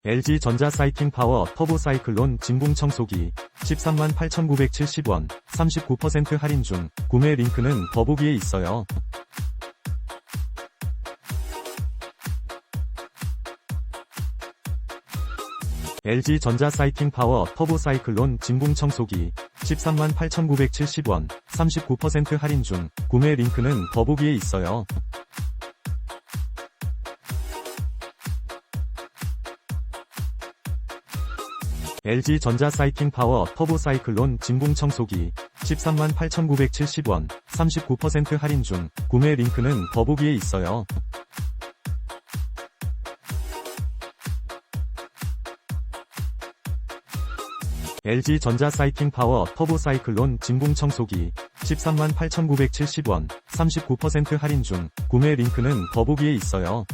LG전자 싸이킹파워 터보싸이클론 진공청소기 138,970원 39% 할인 중. 구매 링크는 더보기에 있어요. LG전자 싸이킹파워 터보싸이클론 진공청소기 138,970원 39% 할인 중. 구매 링크는 더보기에 있어요. LG전자 싸이킹파워 터보싸이클론 진공청소기 138,970원 39% 할인 중. 구매 링크는 더보기에 있어요. LG전자 싸이킹파워 터보싸이클론 진공청소기 138,970원 39% 할인 중. 구매 링크는 더보기에 있어요.